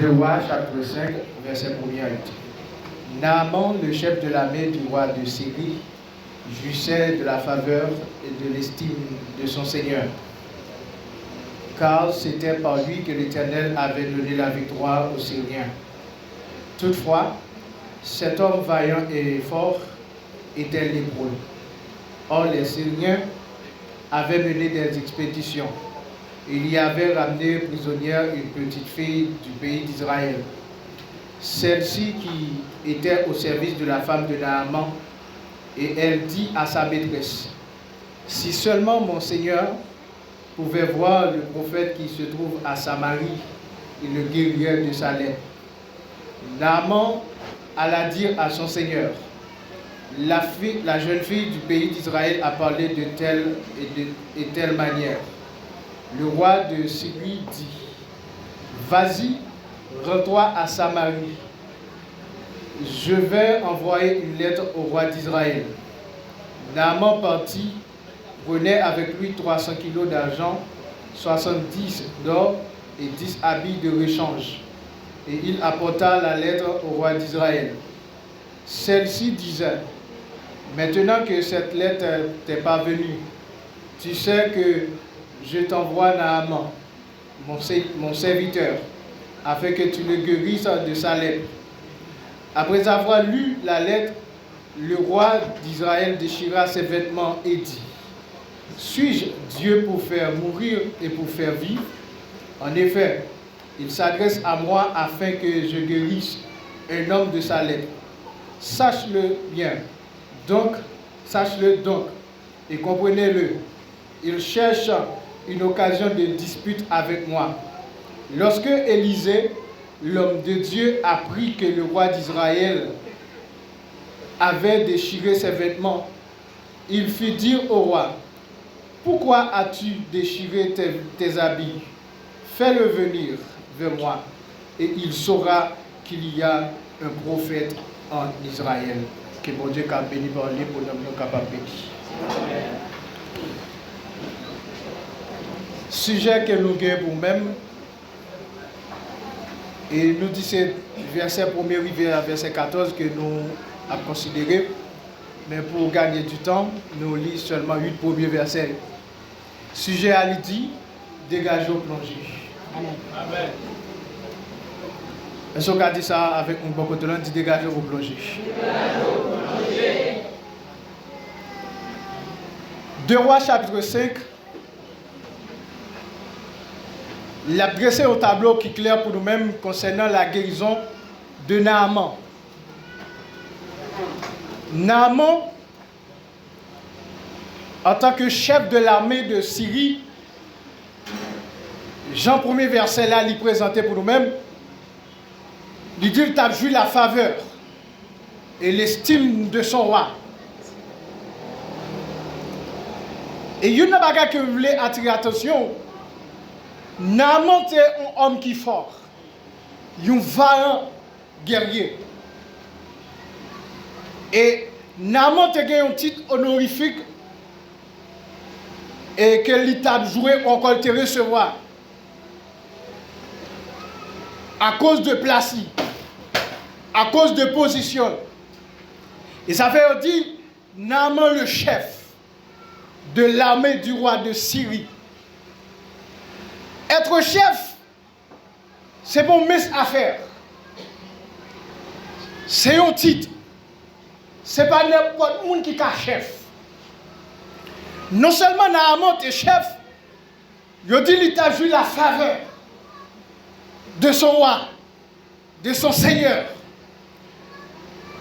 2 Rois, chapitre 5, verset 1 à 8. Naaman, le chef de l'armée du roi de Syrie, jouissait de la faveur et de l'estime de son Seigneur, car c'était par lui que l'Éternel avait donné la victoire aux Syriens. Toutefois, cet homme vaillant et fort était lépreux. Or, les Syriens avaient mené des expéditions. Il y avait ramené prisonnière une petite fille du pays d'Israël. Celle-ci qui était au service de la femme de Naaman, et elle dit à sa maîtresse: si seulement mon Seigneur pouvait voir le prophète qui se trouve à Samarie, il le guérirait de sa lèpre. Naaman alla dire à son Seigneur: la jeune fille du pays d'Israël a parlé de telle et telle manière. Le roi de Syrie dit: vas-y, rends-toi à Samarie. Je vais envoyer une lettre au roi d'Israël. Naaman partit, prenait avec lui 300 kilos d'argent, 70 d'or et 10 habits de rechange. Et il apporta la lettre au roi d'Israël. Celle-ci disait: maintenant que cette lettre t'est parvenue, tu sais que je t'envoie Naaman, mon serviteur, afin que tu le guérisses de sa lèpre. Après avoir lu la lettre, le roi d'Israël déchira ses vêtements et dit: suis-je Dieu pour faire mourir et pour faire vivre? En effet, il s'adresse à moi afin que je guérisse un homme de sa lèpre. Sache-le bien, sache-le donc, et comprenez-le. Il cherche une occasion de dispute avec moi. Lorsque Élisée, l'homme de Dieu, apprit que le roi d'Israël avait déchiré ses vêtements, il fit dire au roi: pourquoi as-tu déchiré tes habits? Fais-le venir vers moi, et il saura qu'il y a un prophète en Israël. Que mon Dieu qu'a béni par lui pour nous capables. Sujet que nous gagnons pour nous-mêmes, et nous dit c'est verset 1er arrivé à verset 14 que nous avons considéré, mais pour gagner du temps, nous lisons seulement 8 premiers versets. Sujet à l'idée, dégagez au plongée. Amen. Est-ce qu'on a dit ça avec un bon côté, dit dégagez au plongée. 2 Rois chapitre 5. Il a dressé un tableau qui est clair pour nous-mêmes concernant la guérison de Naaman. Naaman, en tant que chef de l'armée de Syrie, Jean 1er verset là, il présentait pour nous-mêmes, il dit qu'il a joué la faveur et l'estime de son roi. Et il y a une chose que je voulais attirer l'attention. Naaman était un homme qui est fort, un vaillant guerrier. Et Naaman était un titre honorifique et que l'État joué encore te recevoir à cause de place, à cause de position. Et ça fait dire Naaman le chef de l'armée du roi de Syrie. Être chef, c'est bon mes affaires. C'est un titre. C'est pas n'importe qui est chef. Non seulement Naaman est chef, il dit qu'il a vu la faveur de son roi, de son seigneur.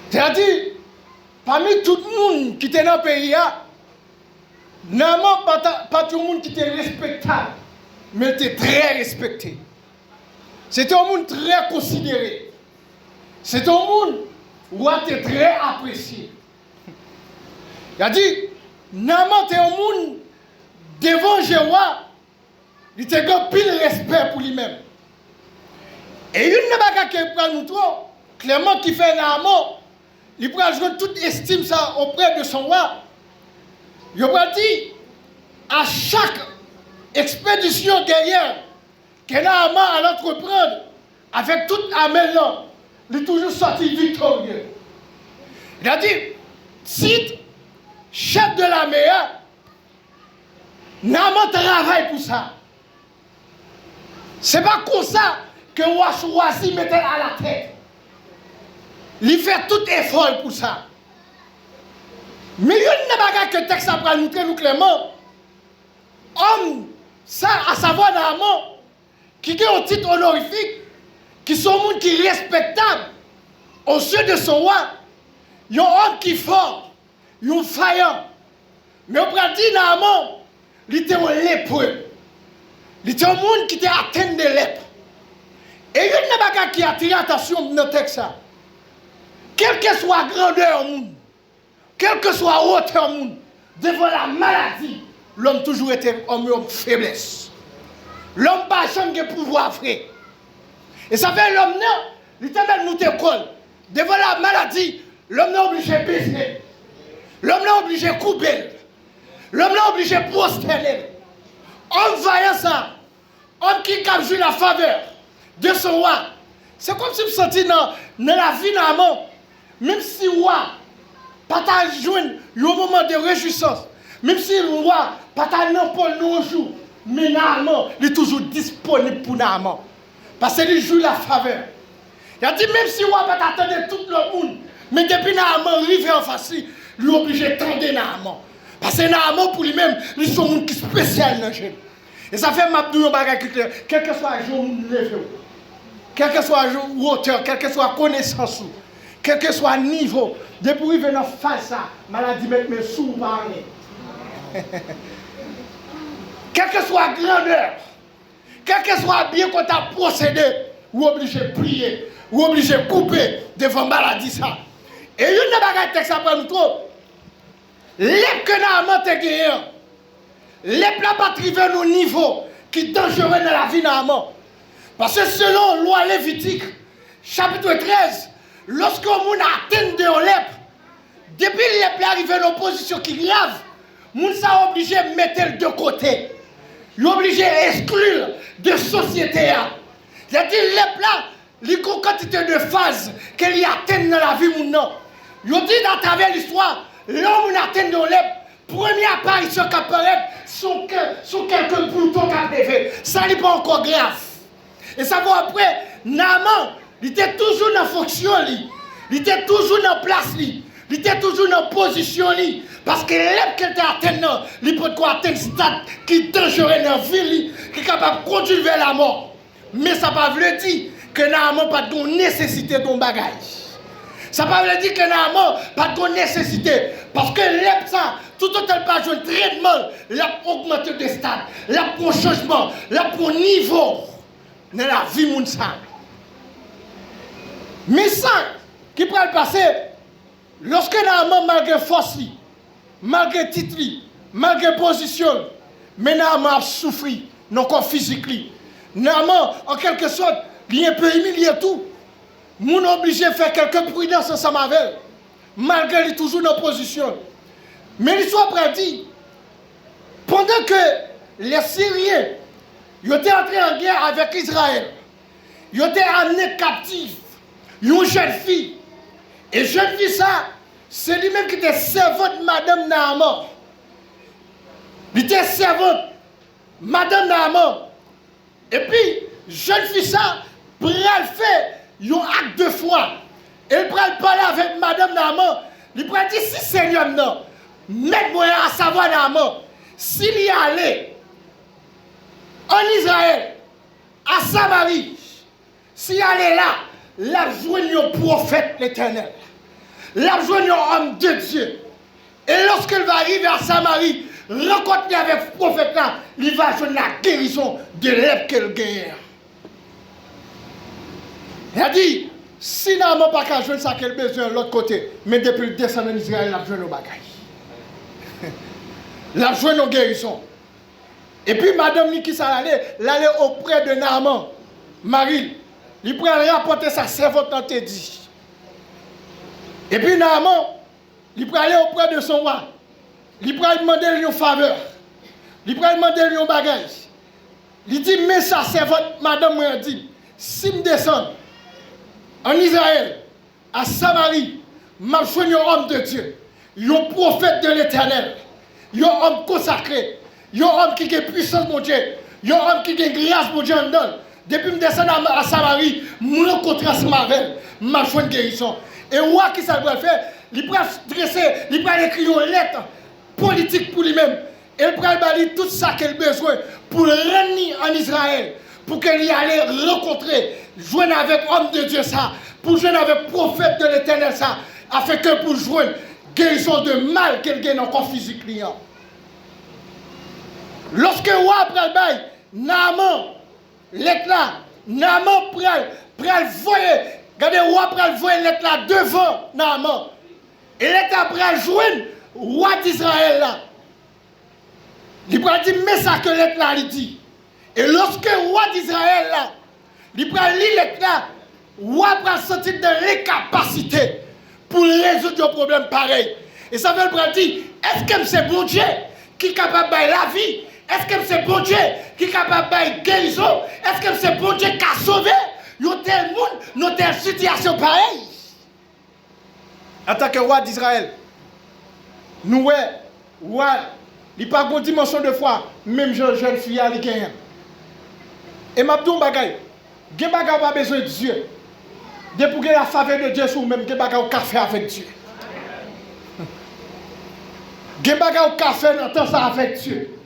C'est-à-dire, parmi tout le monde qui était dans le pays, Naaman, pas tout le monde qui était respectable, mais était très respecté. C'était un monde très considéré. C'est un monde où était très apprécié. Il a dit, Naaman était un monde devant Jéhovah, il était un pile respect pour lui-même. Et une bagarre qui prend nous trop, clairement qui fait Naaman, il prend jouer toute estime ça auprès de son roi. Il va dire, à chaque expédition guerrière que Naaman allait entreprendre avec toute armée là, il est toujours sorti victorieux. Il a dit, si chef de l'armée, Naaman travaille pour ça. C'est pas comme ça que on a choisi de mettre à la tête. Il fait tout effort pour ça. Mais il y a une que le texte a montré nous clairement. Homme, ça, à savoir Naaman, qui a un titre honorifique, qui sont des gens qui sont respectables aux yeux de son roi. Il y a un homme qui est fort, il y a un faillant. Mais on peut dire Naaman, il était un lépreux. Il était un monde qui était atteint de lèpre. Et il y a une chose qui attire l'attention dans le texte. Quelle que soit la grandeur, quelle que soit la hauteur, devant la maladie, l'homme toujours était homme de faiblesse. L'homme n'a pas jamais de pouvoir frère. Et ça fait l'homme, il était même nous école. Devant la maladie, l'homme n'est obligé de baisser. L'homme n'est obligé de couper. L'homme n'est obligé de prosterner. Homme vaillant ça, homme qui a joué la faveur de son roi. C'est comme si vous sentiez dans la vie Naaman, même si le roi n'a pas joué un moment de réjouissance, même si le roi n'a pas n'importe nos jours, mais Naaman, il est toujours disponible pour Naaman. Parce qu'il joue la faveur. Il a dit, même si le roi n'a pas attendre tout le monde, mais depuis Naaman arrive en face, il est obligé de tendre Naaman. Parce que Naaman, pour lui-même, il est un monde qui est spécial dans le jeu. Et ça fait ma douille quel que soit le jour où nous levons, quel que soit la hauteur, quel que soit la connaissance, quel que soit le niveau, depuis qu'il vient face à maladie, mettre mes sous par quelle que soit la grandeur, quel que soit bien qu'on a procédé, ou obligé de prier, ou obligé de couper devant maladie ça. Et une des texte après nous trop. Les que Naaman te gagné, les plats pas arrivé au niveau qui est dangereux dans la vie Naaman. Parce que selon loi Lévitique, chapitre 13, lorsqu'on atteint de lèpre, depuis les plats arrivés dans une position qui est grave, on s'est obligé de mettre de côté. Il est obligé d'exclure de société. C'est-à-dire les plats, les quantité de phases qu'il y atteint dans la vie maintenant. Il dit à travers l'histoire, l'homme atteint de lèpre, première apparition qui apparaît, sont quelques boutons qui arrivent. Ça n'est pas encore grave. Et ça va après, Naaman, il était toujours dans la fonction, il était toujours dans la place, il était toujours dans la position. Parce que l'élève qui était atteint, il peut atteindre un stade qui est dangereux dans la vie, qui est capable de conduire vers la mort. Mais ça ne veut pas dire que Naaman n'a pas de nécessité de bagage. Ça ne veut pas dire que Naaman n'a pas de nécessité. Parce que l'élève, ça, tout autant pas jouer un traitement, il a augmenté de stade, il a pour changement, il a pour niveau dans la vie de ça. Mais ça, qui peut le passer, lorsque Naaman, malgré force, malgré titre, malgré position, mais Naaman a souffert, non corps physique. Naaman, en quelque sorte, il est un peu humilié tout. Moun obligé de faire quelques prudences ensemble avec elle, malgré qu'il est toujours dans position. Mais l'histoire prédit, pendant que les Syriens ils étaient entrés en guerre avec Israël, ils étaient amenés captifs, une jeune fille. Et jeune fille, ça, c'est lui-même qui était servante de Madame Naaman. Il était servante Madame Naaman. Et puis, jeune fille, ça, pour elle faire un acte de foi. Elle prend parler avec Madame Naaman. Il prend dire, si Seigneur, non, mettez-moi à savoir Naaman, s'il y allait en Israël, à Samarie, s'il allait là, la joigne un prophète l'Éternel. La joigne un homme de Dieu. Et lorsqu'elle va arriver à Samarie, rencontrer avec le prophète là, il va joindre la guérison de lèpre qu'elle gagne. Il a dit, si Naaman n'a pas jouer ça qu'elle besoin de l'autre côté, mais depuis le descendre en Israël, il a joué nos bagages. Il a joué nos guérisons. Et puis Madame Niki allait auprès de Naaman, Marie, il pourrait rapporter sa servante dans tes dit. Et puis Naaman, il pourrait aller auprès de son roi. Il pourrait demander lui une faveur. Il pourrait demander lui un bagage. Il dit, mais sa servante, Madame m'a dit, si je descends en Israël, à Samarie, je suis un homme de Dieu, un prophète de l'Éternel, un homme consacré, un homme qui a puissance, mon Dieu, un homme qui a grâce, mon Dieu, en donne. Depuis que je descends à Samarie, je rencontre ensemble avec elle, je suis une guérison. Et moi, qui ça va faire? Il va dresser, il va écrire une lettre politique pour lui-même. Et il va balayer tout ça qu'il a besoin pour le ramener en Israël, pour qu'il y aille rencontrer, joindre avec homme de Dieu ça, pour joindre avec prophète de l'Éternel ça, afin que pour joindre guérison de mal qu'il gagne encore physique. Lorsque roi après le bail, Naaman, l'être là, Naaman pral voyer, regardez roi pral voyer l'être là devant Naaman. Et l'être après joindre roi d'Israël là. Il va dire, mais ça que l'être là, il dit. Et lorsque le roi d'Israël là, il va lire l'être là, le roi va sentir de l'incapacité pour résoudre un problème pareil. Et ça veut dire, est-ce que c'est bon Dieu qui est capable de la vie? Est-ce que c'est bon Dieu qui est capable de guérison? Est-ce que c'est bon Dieu qui a sauvé un tel monde, dans telle situation pareille? En tant que roi d'Israël, nous, roi, il n'y a pas de dimension de foi, même jeune fille, elle gagne. Et je dis bagay, il n'y a pas besoin de Dieu. Depuis que la faveur de Dieu sur même, il n'y a pas de café avec Dieu. Il n'y a pas de café dans temps ça avec Dieu.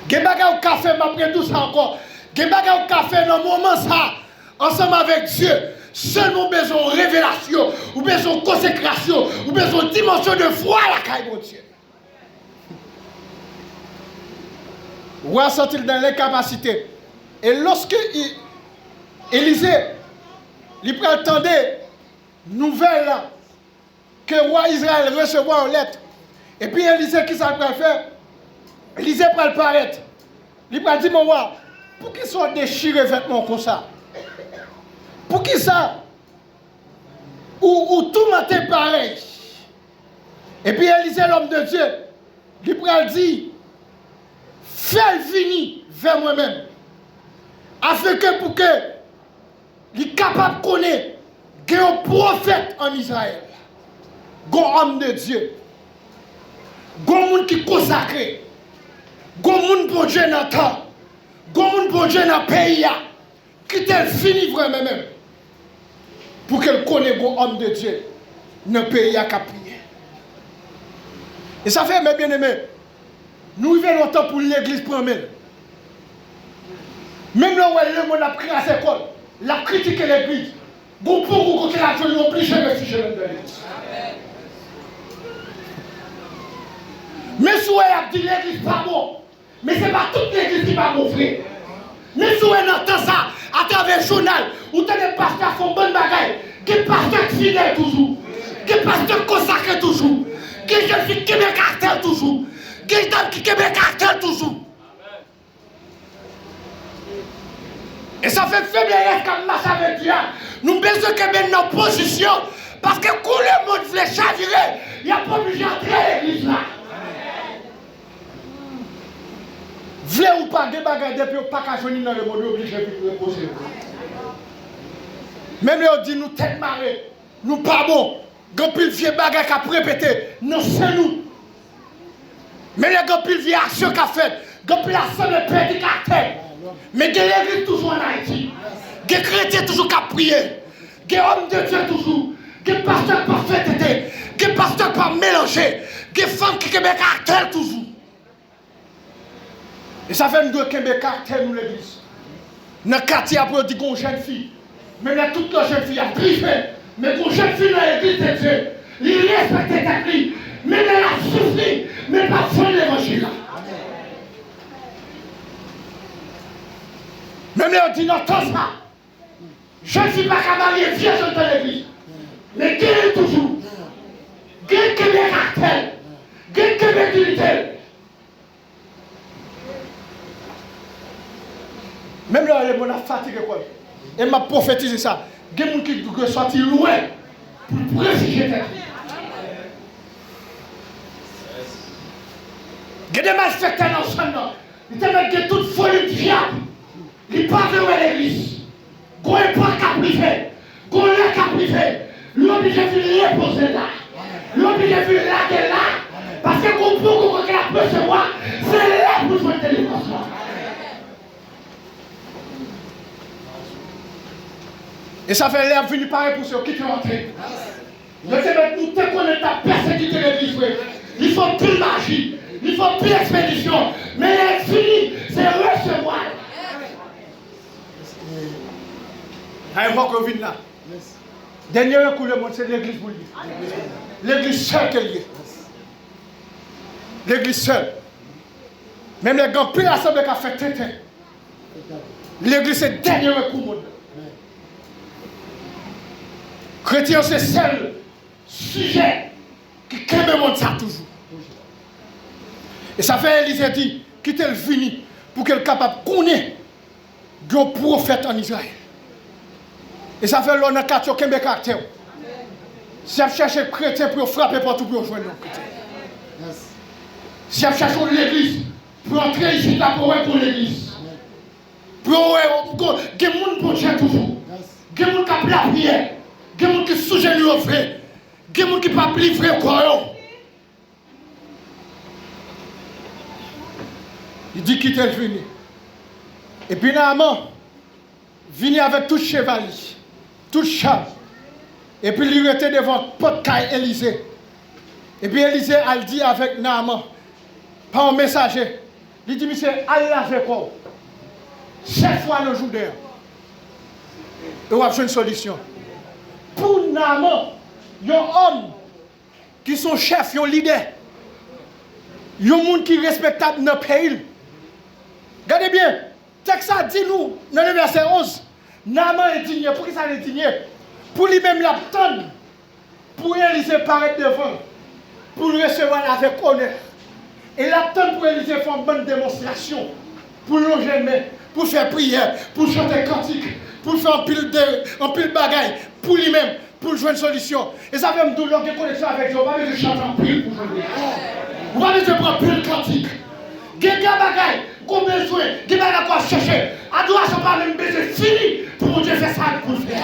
Il n'y a pas de café après tout ça encore. Il n'y a pas de café dans le moment ça, ensemble avec Dieu. Seulement besoin de révélation, ou besoin de consécration, ou besoin de dimension de foi à la caille de Dieu. Roi sont-ils dans l'incapacité. Et lorsque Élisée, il prétendait nouvelle là, que le roi Israël recevra une lettre. Et puis Élisée, qui ça va faire? Élisée va paraître. Il va dire, mon roi, pour qu'ils soient déchirés vêtements comme ça? Pour qui ça? Ou tout matin pareil. Et puis Élisée, l'homme de Dieu, il va dire, fais venir vers moi-même. Afin que pour que il est capable de connaître qu'il y a un prophète en Israël. Un homme de Dieu. Un monde qui est consacré. Un monde pour Dieu dans le temps. Un monde pour Dieu dans le pays. Qui t'est fini vraiment même. Pour qu'elle connaisse un homme de Dieu dans le pays à prier. Et ça fait, mes bien-aimés, nous vivons longtemps pour l'église première. Même là où le monde a pris à ses écoles, l'a critiqué l'église. Bon pour vous, quand il a fait obligé de ficher de l'église. Mais si vous avez dit l'église pas bon, mais ce n'est pas toute l'église qui va m'offrir. Mais si vous entendez ça à travers le journal, où des pasteurs font bonne bagaille, des pasteurs fidèles toujours, des pasteurs consacrés toujours, des jeunes filles qui me cartellent toujours, des dames qui me cartellent toujours. Et ça fait faiblesse comme marche avec Dieu. Nous avons besoin de mettre nos position. Parce que quand le monde voulait chavirer, il n'y a pas obligé d'entrer à l'église là. Voulez ou pas, des bagages depuis pas qu'à venir dans le monde, obligé de reposer. Même là, on dit nous tête marée, nous pas bon. Quand pile vieux bagages qu'a répété, non c'est nous. Mais les quand pile vieux action qu'a fait, quand pile action de petit caractère. Mais il y a l'église toujours en Haïti. Il y a chrétiens toujours qui prient. Il y a hommes de Dieu toujours. Il y a pasteurs pas fait. Il y a pasteurs pas mélangés. Il y a femmes qui ont un caractère toujours. Et ça fait nous deux qui ont un caractère dans l'église. Dans le quartier, après, on dit qu'on jeune fille. Mais là, toute la jeune fille a triché. Mais qu'on jeune fille dans l'église de Dieu, il respecte ta vie. Mais elle a souffert. Mais pas sur l'évangile. Même là, on dit non, tant ça. Je ne suis pas cavalier, vieux dans l'église. Mais gagne toujours. Gagne que mes caractères. Gagne que mes qualités. Même là, on a fatigué quoi. Et m'a prophétisé ça. Il y a des gens qui doivent sortir loin pour préciser ta vie. Il y a des malfaiteurs dans le sang. Il y a toute folie du diable. Il passe de l'église. Qu'on n'est pas caprivé. Qu'on est caprivé. L'obligé de reposer là. L'obligé de laguer là. Parce que qu'on peut recevoir, c'est là pour jouer de délivrance. Et ça fait l'air venu pareil pour ceux qui sont entrés. Mais c'est maintenant qu'on est à persécuter l'église. Il faut plus magie. Il faut plus expédition. Mais l'exil, c'est recevoir. Il faut qu'on vienne là. Dernier coup, le monde, c'est l'église pour lui. L'église seule qu'elle est. L'église seule. Même les grands pires assemblées qui ont fait tétin. L'église, c'est le dernier coup, monde. Chrétien, c'est le seul sujet qui crée le monde ça toujours. Et ça fait Élisée dit, quitte le fini pour qu'elle soit capable de connaître un prophète en Israël. Et ça fait l'on a quatre caractère. Si vous cherchez un chrétien pour frapper partout pour rejoindre un chrétien. Si vous cherchez l'église, pour entrer ici d'abord pour l'église. Pour que les gens pour Dieu toujours. Que les gens qui ont la prière. Que les gens qui sont sujet au vrai. Que les gens qui ne peuvent pas livrer quoi. Il dit quitter le venu. Et puis Naaman, venu avec tout chevalier, tout char. Et puis il était devant Potcaï Élisée. Et puis Élisée a dit avec Naaman, par un messager, il dit, monsieur, Allah fait quoi? 7 fois le jour d'air. Et on a besoin de solution. Pour Naaman, il y a un homme qui sont chefs, ils sont leaders. Il y a un monde qui est respectable dans le pays. Regardez bien, texte ça dit nous, dans le verset 11, Naaman est digné. Pour qui ça est digné? Pour lui-même l'attendre, pour Élisée paraître devant, pour le recevoir avec honneur. Et l'attendre pour Élisée faire une bonne démonstration, pour longer main, pour faire prière, pour chanter cantique, pour faire un pile bagaille, pour lui-même, pour jouer une solution. Et ça fait me donner une connexion avec Dieu, on va me chanter en pile pour jouer. On va me prendre pile cantique. Quelqu'un bagaille, qu'on besoin, qui va quoi chercher. Adoration par même besoin fini pour Dieu faire ça pour le faire.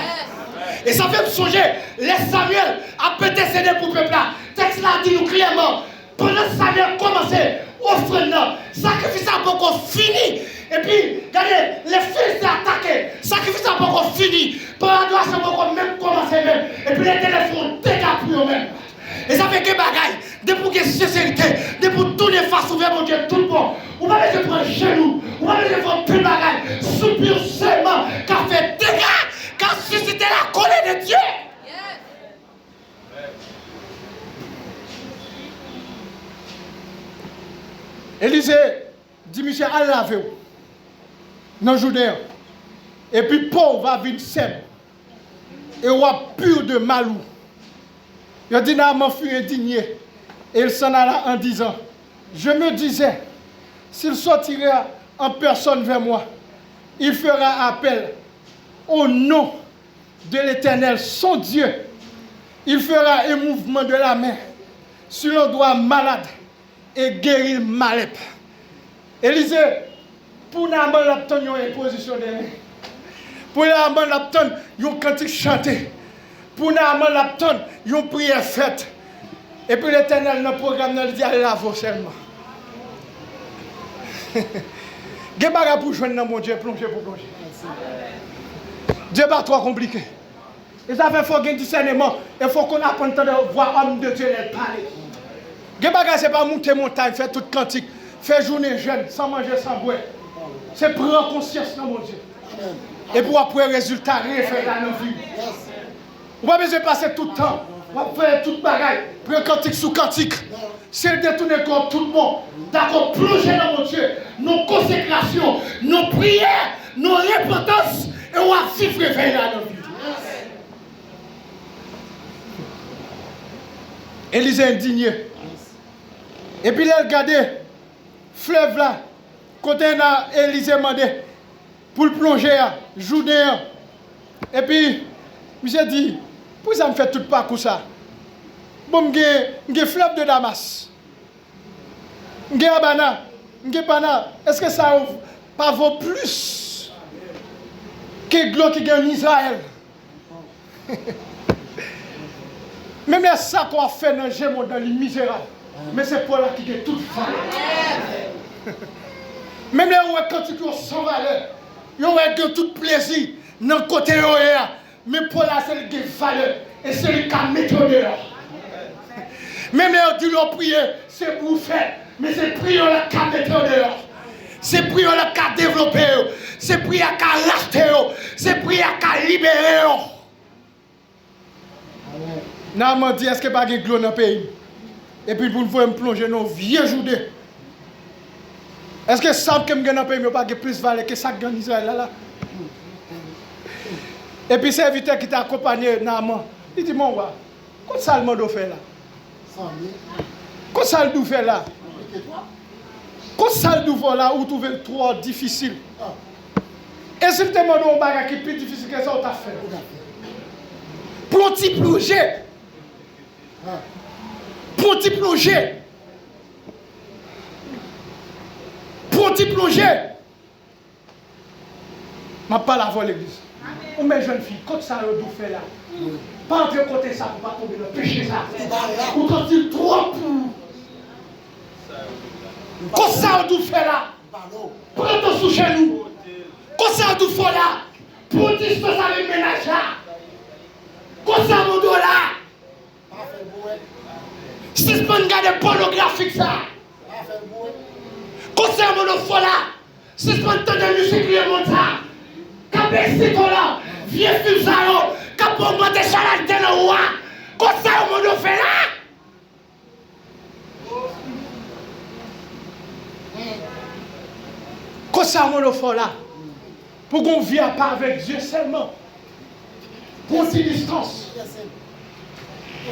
Et ça fait me songer, les Samuel a pété cédé pour le peuple là. Texte là dit nous clairement, pendant que Samuel commençait, offrande, sacrifice n'a pas encore fini. Et puis, regardez, les fils attaqués, sacrifice n'a pas encore fini. Pendant l'adoration n'a pas encore même commencé même. Et puis les téléphones dégagent pour eux-mêmes. Et ça fait que bagaille, depuis que sincérité, depuis tourner face ouverte, mon Dieu, tout le monde. On va laisser prendre genou, on va laisser prendre plus bagaille, soupir seulement, car fait dégâts, car susciter la colère de Dieu. Élisée dit, monsieur, Allah veut, dans le Judéen. Et puis Paul va venir seul. Et on va pur de malou. Il a dit, Naaman fut indigné. Et il s'en alla en disant, je me disais, s'il sortira en personne vers moi, il fera appel au nom de l'Éternel, son Dieu. Il fera un mouvement de la main sur le doigt malade et guérir malep. Élisée, pour Naaman l'obtenir une position de main. Pour Naaman l'obtenir une cantique chanté. Pour Naaman l'obtenir une prière faite. Et puis l'Éternel, dans le programme, il dit, allez là-bas seulement. Qu'est-ce que pour joindre dans mon Dieu, plonger pour plonger. Dieu n'est pas trop compliqué. Et ça fait qu'il faut un discernement. Il faut qu'on apprenne à voir l'homme de Dieu parler. Qu'est-ce que c'est pas monter montagne, faire toute cantique, faire journée jeune, sans manger, sans boire. C'est prendre conscience dans mon Dieu. Et pour après résultat, refaire dans nos vies. On va besoin de passer tout le temps. On va faire toute bagaille. Prendre cantique sous cantique. C'est détourner contre tout le monde. D'accord, plonger dans mon Dieu. Nos consécrations, nos prières, nos repentances. Et on va vivre réveiller dans nos vies. Élisée indigné. Et puis il a regardé fleuve là. Côté Élisée demandé pour le plonger, journée. Et puis, j'ai dit, pourquoi ça me fait tout pas comme ça? Bon, j'ai fleuve de Damas. J'ai Abana. J'ai Pana. Est-ce que ça pas vaut plus Que gloire qui gagne Israël. Même les ça qu'on a fait dans le gémon dans les misérables. Mais c'est pour là qui gagne toute valeur. Même les cantiques sans valeur. Ils ont tout plaisir dans le côté mais pour là c'est le qui valeur. Et c'est le cas méthode. Même les qui ont prié, c'est pour faire. Mais c'est prier le cas méthode. C'est prier le cas développé. C'est prier le cas racheter. C'est prier le cas libérer. N'a m'a dit est-ce que pas de gloire dans le pays? Et puis pour me plonger dans vieux joudé. Est-ce que ça que me dans le pays n'a pas plus de valeur que ça que dans Israël là? Et puis serviteur qui t'a accompagné Naaman, il dit mon roi, qu'est-ce que ça le monde fait là? Qu'est-ce que ça le fait là? Qu'est-ce que ça le fait là où tu trouves trop difficile? Et si tu te demandes un bagage qui est plus difficile que ça, on t'a fait. Pour t'y plonger. Pour t'y plonger. Pour t'y plonger. Je ne parle pas avant l'église. Ou mes jeunes filles, quand ça le fait là, pas entrer côté ça pour pas tomber dans le péché ça. Ou quand il trop quand ça le fait là, prends-toi sous chez nous. Quand ça le fait là, pour dispenser les ménages là. Quand ça le fait là, si je peux regarder pornographique ça. Quand ça le fait là, si je peux entendre musique qui est ça. Kabesi là, vieux film ça là, quand on monte chalade de la roi, quand ça on me fait là. Quand ça on me fait là, pour qu'on vienne pas avec Dieu seulement, pour une distance.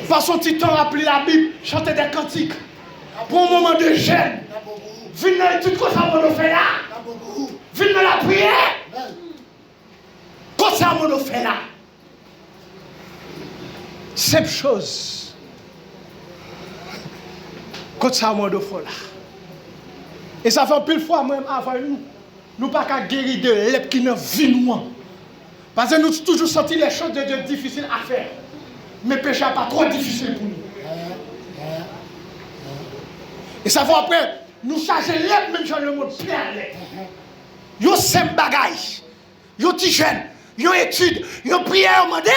Par son petit temps appeler la Bible, chanter des cantiques, pour un moment de jeûne, venir dans l'étude quand ça on me fait là, venir dans la prière. Quand ça on fait là, cette chose. Quand ça on fait là. Et ça fait pile fois même avant nous pas qu'à guérir de l'ép qui ne vit nous. Parce que nous avons toujours senti les choses de Dieu difficiles à faire. Mais le péché n'est pas trop difficile pour nous. Et ça fait après, nous charger l'ép même dans le monde plein à l'ép. Yo sem bagage. Yo ti jeune. Yon étude, yon prière au modèle.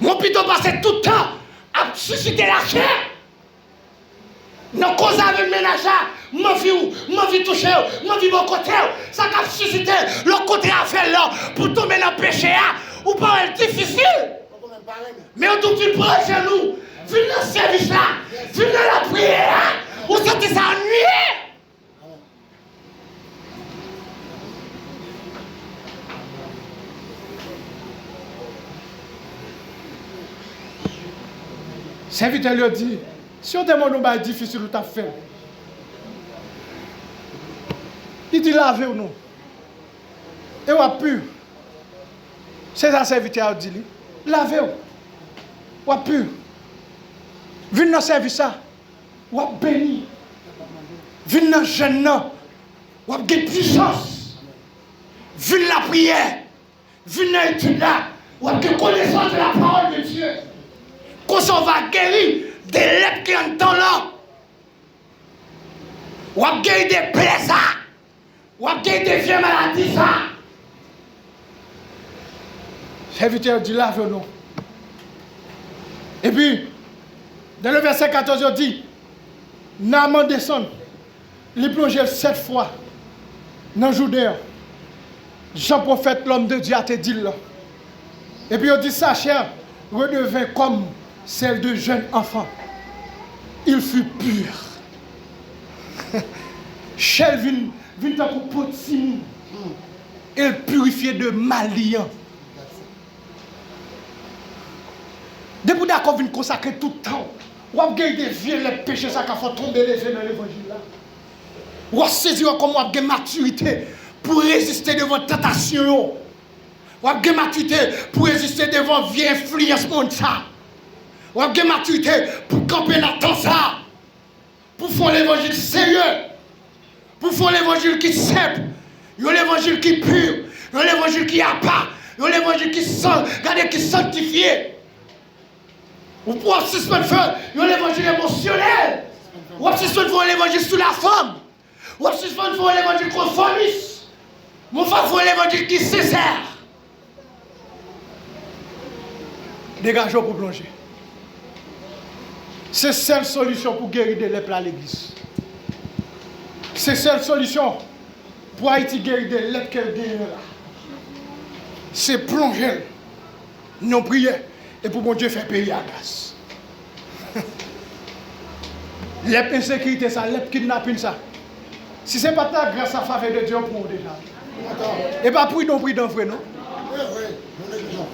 Mon plutôt passer tout le temps à susciter la chair. Non, cause avec le ménage, mon vie touché, mon vie mon côté, ça a suscité le côté à faire là pour tomber dans le péché, ou pas être difficile. Mais on doit prendre chez nous, venez dans le service là, venez dans la prière, ou ça te s'ennuie. Serviteur lui a dit, si on demande un difficile, ou t'as fait. Il dit laver ou non. Et on a pu. C'est ça serviteur a dit, laver ou. On a pu. Venez dans le service, on a béni. Venez dans le jeûne, on a gagné puissance. Venez dans la prière. Venez dans l'étude là, on a gagné connaissance de la parole de Dieu. Quand on va guérir des lettres qui ont dans là, on va guérir des plaies, on va guérir des vieilles maladies. Serviteur dit là, non. Et puis, dans le verset 14, il dit, Naaman descend, il plonge 7 fois dans le Judée. Jean prophète, l'homme de Dieu, a te dit là. Et puis il dit, sa chair redevint comme celle de jeunes enfants. Il fut pur. Chel vient tant pour petit. Il purifié de malien. Depuis d'accord vient consacrer tout le temps. Ou a gagné des vieux les péchés ça qu'a fait tomber les yeux dans l'évangile là. Ou a saisi comment a gagné maturité pour résister devant la tentation. Ou a gagné maturité pour résister devant vieille influence monde ça. Ou a gagné maturité pour camper dans temps ça. Pour faire l'évangile sérieux. Pour faire l'évangile qui est simple. Il y a l'évangile qui est pur. Il y a l'évangile qui a pas. Il y a l'évangile qui est sanctifié. Ou pour suspendre feu, il y a l'évangile émotionnel. Ou suspendre l'évangile sous la forme. Ou suspendre l'évangile conformiste. Mon frère, il faut l'évangile qui est sincère. Dégageons pour plonger. C'est la seule solution pour guérir des lèpres à l'église. C'est la seule solution pour Haïti guérir des lèpres qu'elle guérit là. C'est plonger. Nous prions. Et pour mon Dieu faire payer à grâce. Lèpre insécurité, ça, lèpre kidnapping, ça. Si ce n'est pas ta grâce à faveur de Dieu, on prend déjà. Et pas pour nous, prix d'un frère, non?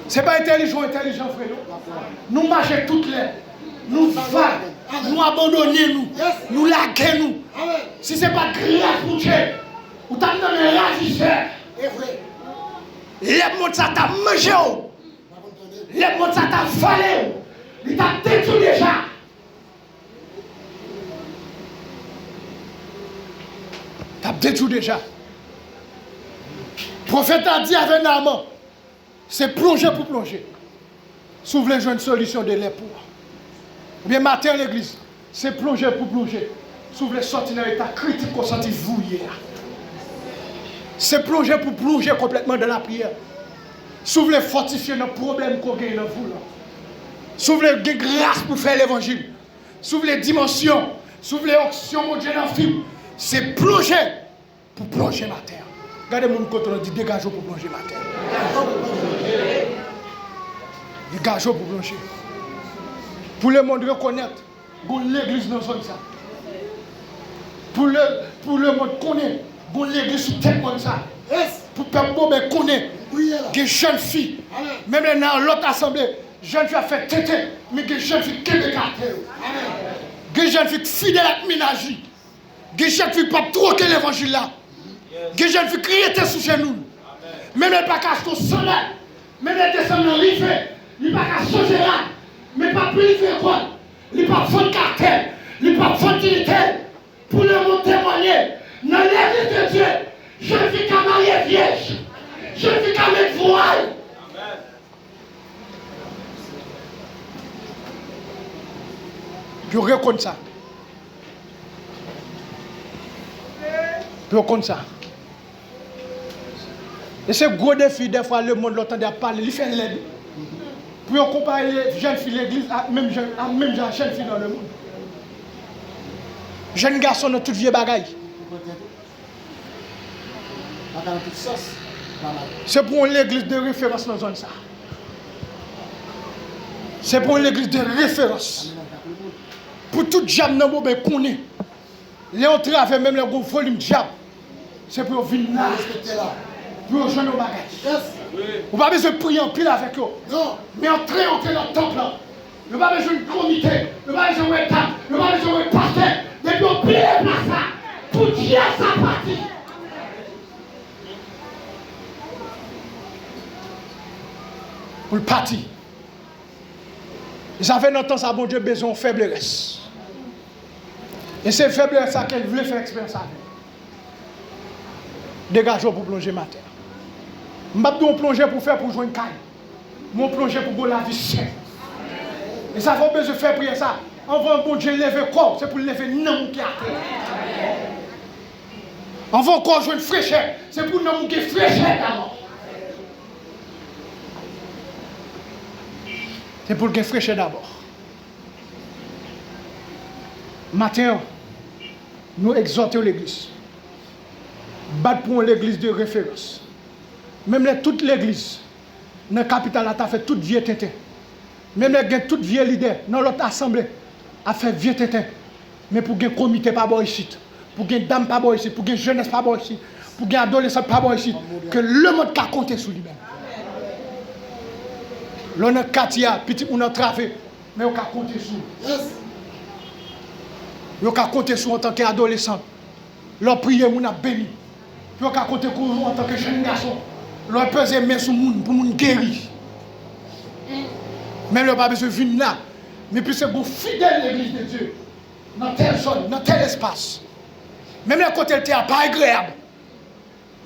Ce n'est pas intelligent, frère, non? Nous marchons toutes les. Nous vagues, nous abandonnons, nous laguons, nous. Si ce n'est pas grâce pour Dieu, ou t'as mis un ragisseur. Les mots ça t'a mangé, les mots ça t'a fallu, il t'a détruit déjà. T'as détruit déjà. Le prophète a dit avec Naaman, c'est plonger pour plonger. Si vous voulez jouer une solution de l'époux. Ou bien matin à l'église, c'est plonger pour plonger. Si vous voulez sortir dans l'état critique qu'on sentit vous hier. C'est plonger pour plonger complètement dans la prière. Si vous voulez fortifier nos problèmes qu'on gagne dans vous. Si vous voulez gagner grâce pour faire l'évangile. Si vous voulez dimension. Si vous voulez action, mon Dieu, dans le film. C'est plonger pour plonger ma terre. Regardez mon côté, on dit dégageons pour plonger ma terre. Dégageons pour plonger. Pour le monde reconnaître, l'église dans zone ça. Pour le monde connaître, l'église sous tête comme ça. Pour le peuple connaître, des jeunes filles, même dans l'autre assemblée, jeunes filles a fait tété, mais des jeunes filles qui décartent. Des jeunes filles fidèles à la ménagerie. Des jeunes filles pas troquer l'évangile là. Des jeunes filles crier sous chez nous. Même elles pas cacher ton salaire. Même elles descendent dans le rive. Ils pas cacher changer là. Mais pas plus faire quoi. Ils pas faire caractère. Ils pas faire dignité. Pour le monde témoigner. Dans l'église de Dieu. Je ne suis qu'à marier vierge. Je ne suis qu'à mettre voile. Je reconnais ça. Je reconnais ça. Et c'est gros défi, des fois, le monde l'entend parler, il fait l'aide. Pour comparer les jeunes filles de l'église à même jeunes filles dans le monde. Jeunes garçons dans toute vieille bagaille. C'est pour l'église de référence dans la zone ça. C'est pour l'église de référence. Pour tout diable dans le monde qu'on est. Les autres avec même le gros volume diable. C'est pour venir là. Pour rejoindre nos bagages. Vous n'avez pas besoin de prier en pile avec eux. Non. Mais entrer dans le temple. Vous n'avez pas besoin de comité. Vous n'avez pas besoin de table. Vous n'avez pas besoin de pasteur. Mais pour prier pour ça. Pour dire sa partie. Pour le parti. Et ça fait longtemps ça, bon Dieu, besoin de faiblesse. Et c'est faiblesse ça qu'elle voulait faire expérience avec. Dégageons pour plonger ma terre. Je ne vais pas plonger pour faire pour jouer une caille. Je vais plonger pour la vie saine. Et ça va besoin de faire prier ça. On va un bon Dieu lever le corps, c'est pour lever non qui a terre. On va encore jouer une fraîcheur, c'est pour non qui est fraîcheur d'abord. C'est pour le fraîcheur d'abord. Matin, nous exhortons l'église. Battre pour l'église de référence. Même toute l'église, dans la capitale, a fait toute vieux tétin. Même toute vieux leader, dans l'autre assemblée, a fait vieux tétin. Mais pour un comité pas bon ici, pour une dame pas bon ici, pour une jeunesse pas bon ici, pour un adolescent pas bon ici, que le monde a compté sur lui-même. L'on a Katia, petit on a travaillé, mais on a compté sur. On a compté sur en tant qu'adolescent. L'on prié, on a béni. Puis on a compté sur en tant que jeune garçon. L'on pesé main sur le monde pour nous guérir. Même le pas besoin de venir là. Mais puis c'est bon fidèle l'église de Dieu. Dans telle zone, dans tel espace. Même le côté était pas agréable.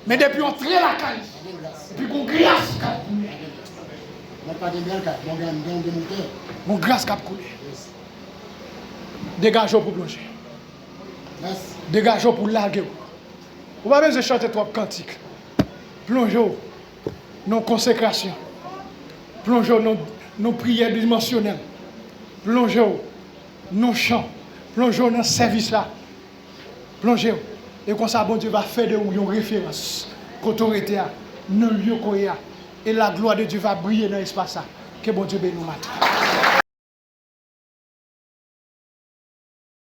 Mais depuis on traite la caille, et puis qu'on grâce cap coulé. Mon grâce cap coulé. Dégageons pour plonger. Dégageons pour larguer. On va même chanter trois cantiques. Plongeons nos consécrations. Plongeons nos prières dimensionnelles. Plongeons nos chants. Plongeons dans ce service-là. Plongeons. Et comme ça, bon Dieu va faire de vous une référence. Qu'autorité a, dans le lieu qu'on y a. Et la gloire de Dieu va briller dans l'espace. Que bon Dieu bénisse nous matin.